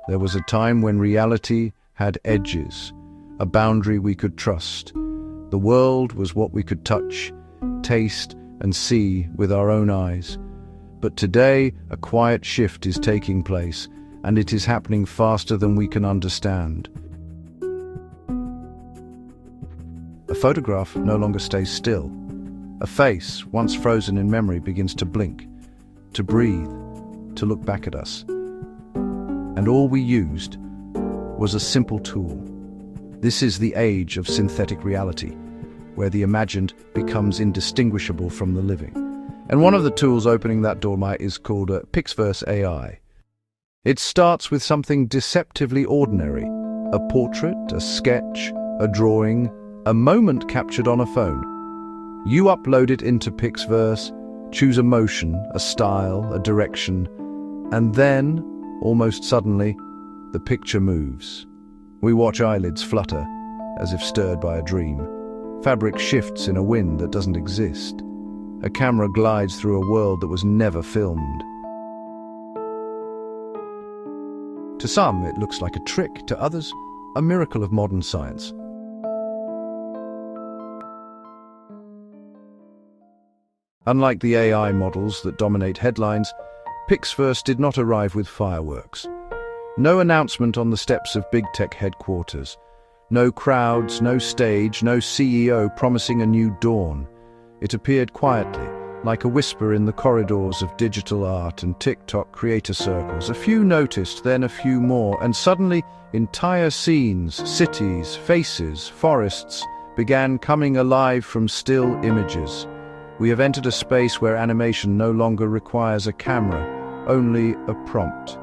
There was a time when reality had edges, a boundary we could trust. The world was what we could touch, taste, and see with our own eyes. But today, a quiet shift is taking place, and it is happening faster than we can understand. A photograph no longer stays still. A face, once frozen in memory, begins to blink, to breathe, to look back at us. And all we used was a simple tool. This is the age of synthetic reality, where the imagined becomes indistinguishable from the living. And one of the tools opening that door is called PixVerse AI. It starts with something deceptively ordinary: a portrait, a sketch, a drawing, a moment captured on a phone. You upload it into PixVerse, choose a motion, a style, a direction, and then, almost suddenly, the picture moves. We watch eyelids flutter, as if stirred by a dream. Fabric shifts in a wind that doesn't exist. A camera glides through a world that was never filmed. To some, it looks like a trick. To others, a miracle of modern science. Unlike the AI models that dominate headlines, PixVerse did not arrive with fireworks. No announcement on the steps of big tech headquarters. No crowds, no stage, no CEO promising a new dawn. It appeared quietly, like a whisper in the corridors of digital art and TikTok creator circles. A few noticed, then a few more, and suddenly entire scenes, cities, faces, forests began coming alive from still images. We have entered a space where animation no longer requires a camera, only a prompt.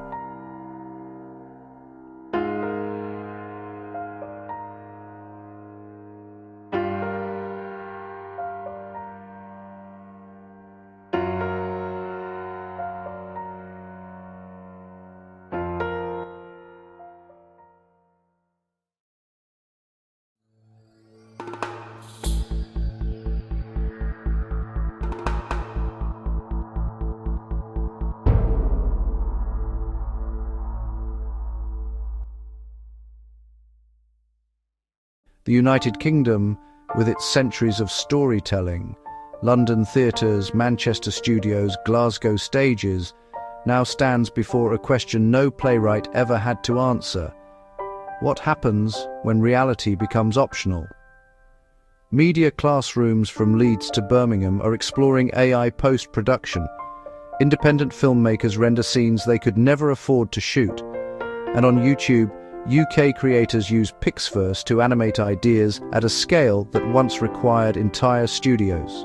The United Kingdom, with its centuries of storytelling, London theatres, Manchester studios, Glasgow stages, now stands before a question no playwright ever had to answer. What happens when reality becomes optional? Media classrooms from Leeds to Birmingham are exploring AI post-production. Independent filmmakers render scenes they could never afford to shoot. And on YouTube, UK creators use PixVerse to animate ideas at a scale that once required entire studios.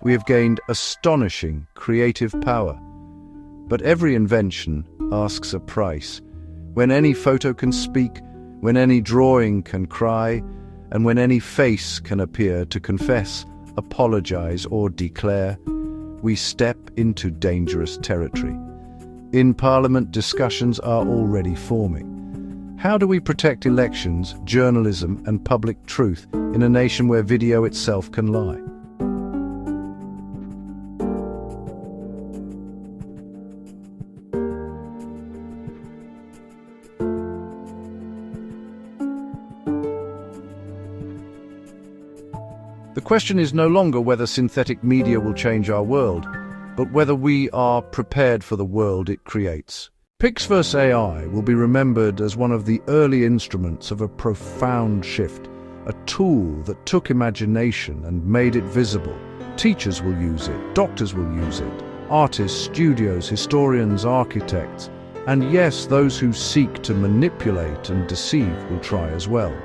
We have gained astonishing creative power. But every invention asks a price. When any photo can speak, when any drawing can cry, and when any face can appear to confess, apologize, or declare, we step into dangerous territory. In Parliament, discussions are already forming. How do we protect elections, journalism, and public truth in a nation where video itself can lie? The question is no longer whether synthetic media will change our world, but whether we are prepared for the world it creates. PixVerse AI will be remembered as one of the early instruments of a profound shift, a tool that took imagination and made it visible. Teachers will use it, doctors will use it, artists, studios, historians, architects, and yes, those who seek to manipulate and deceive will try as well.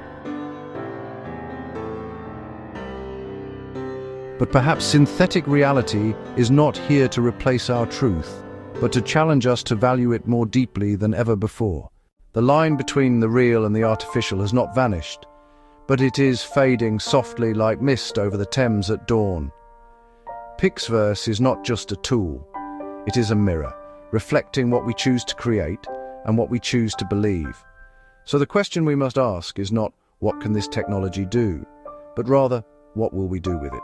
But perhaps synthetic reality is not here to replace our truth, but to challenge us to value it more deeply than ever before. The line between the real and the artificial has not vanished, but it is fading softly like mist over the Thames at dawn. PixVerse is not just a tool, it is a mirror, reflecting what we choose to create and what we choose to believe. So the question we must ask is not, what can this technology do? But rather, what will we do with it?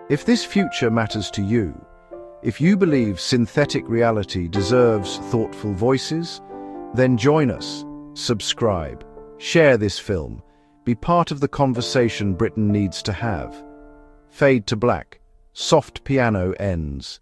If this future matters to you, if you believe synthetic reality deserves thoughtful voices, then join us, subscribe, share this film, be part of the conversation Britain needs to have. Fade to black, soft piano ends,